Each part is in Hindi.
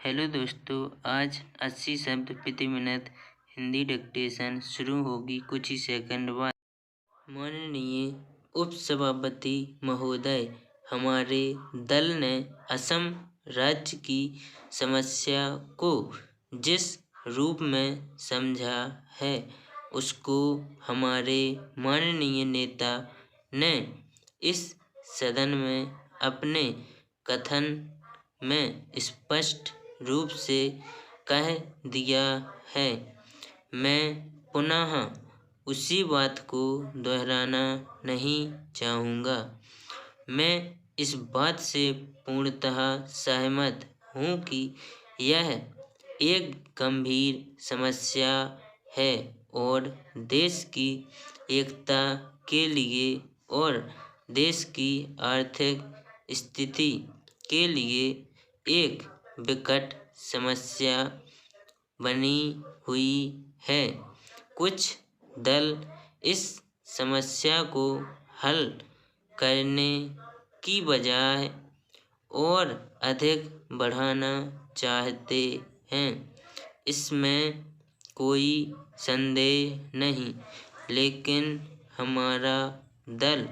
हेलो दोस्तों, आज 80 शब्द प्रति मिनट हिंदी डिक्टेशन शुरू होगी कुछ ही सेकंड बाद। माननीय उपसभापति महोदय, हमारे दल ने असम राज्य की समस्या को जिस रूप में समझा है उसको हमारे माननीय नेता ने इस सदन में अपने कथन में स्पष्ट रूप से कह दिया है। मैं पुनः उसी बात को दोहराना नहीं चाहूँगा। मैं इस बात से पूर्णतः सहमत हूँ कि यह एक गंभीर समस्या है और देश की एकता के लिए और देश की आर्थिक स्थिति के लिए एक विकट समस्या बनी हुई है। कुछ दल इस समस्या को हल करने की बजाय और अधिक बढ़ाना चाहते हैं। इसमें कोई संदेह नहीं, लेकिन हमारा दल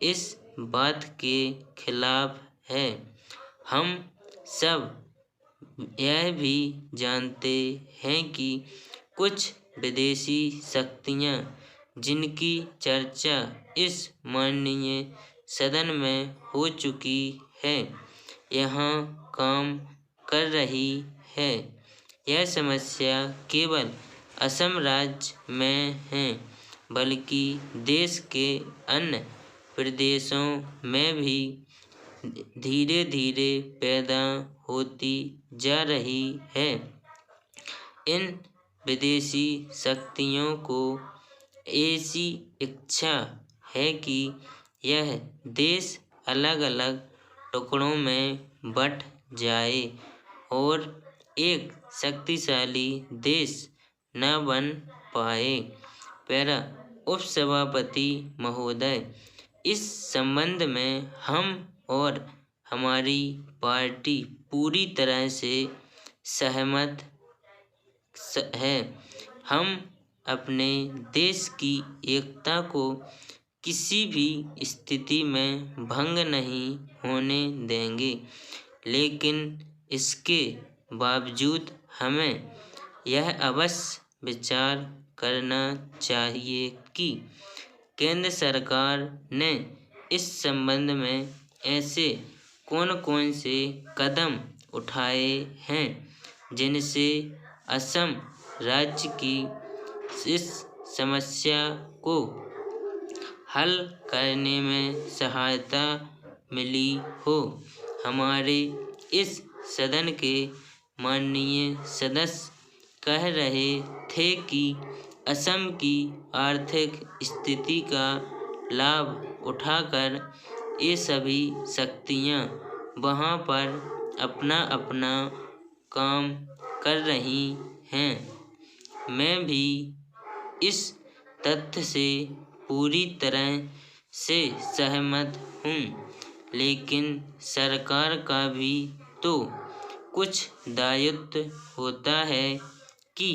इस बात के खिलाफ है। हम सब यह भी जानते हैं कि कुछ विदेशी शक्तियाँ, जिनकी चर्चा इस माननीय सदन में हो चुकी है, यहाँ काम कर रही है। यह समस्या केवल असम राज्य में है, बल्कि देश के अन्य प्रदेशों में भी धीरे धीरे पैदा होती जा रही है। इन विदेशी शक्तियों को ऐसी इच्छा है कि यह देश अलग अलग टुकड़ों में बँट जाए और एक शक्तिशाली देश न बन पाए। पैरा उपसभापति महोदय, इस संबंध में हम और हमारी पार्टी पूरी तरह से सहमत है। हम अपने देश की एकता को किसी भी स्थिति में भंग नहीं होने देंगे, लेकिन इसके बावजूद हमें यह अवश्य विचार करना चाहिए कि केंद्र सरकार ने इस संबंध में ऐसे कौन कौन से कदम उठाए हैं जिनसे असम राज्य की इस समस्या को हल करने में सहायता मिली हो। हमारे इस सदन के माननीय सदस्य कह रहे थे कि असम की आर्थिक स्थिति का लाभ उठाकर ये सभी शक्तियाँ वहाँ पर अपना अपना काम कर रही हैं। मैं भी इस तथ्य से पूरी तरह से सहमत हूँ, लेकिन सरकार का भी तो कुछ दायित्व होता है कि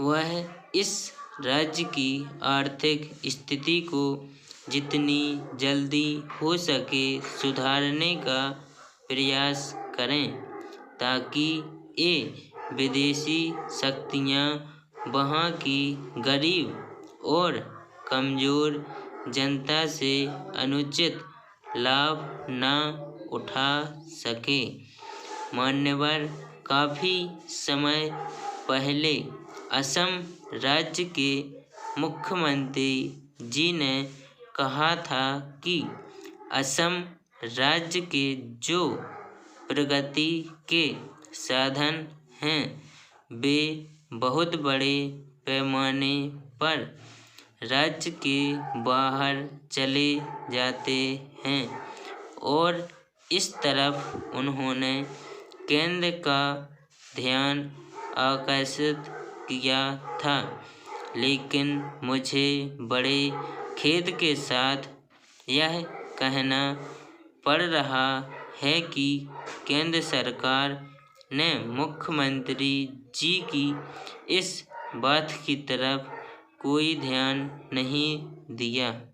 वह इस राज्य की आर्थिक स्थिति को जितनी जल्दी हो सके सुधारने का प्रयास करें, ताकि ये विदेशी शक्तियाँ वहाँ की गरीब और कमज़ोर जनता से अनुचित लाभ न उठा सके। मान्यवर, काफ़ी समय पहले असम राज्य के मुख्यमंत्री जी ने कहा था कि असम राज्य के जो प्रगति के साधन हैं वे बहुत बड़े पैमाने पर राज्य के बाहर चले जाते हैं और इस तरफ उन्होंने केंद्र का ध्यान आकर्षित किया था। लेकिन मुझे बड़े खेद के साथ यह कहना पड़ रहा है कि केंद्र सरकार ने मुख्यमंत्री जी की इस बात की तरफ कोई ध्यान नहीं दिया।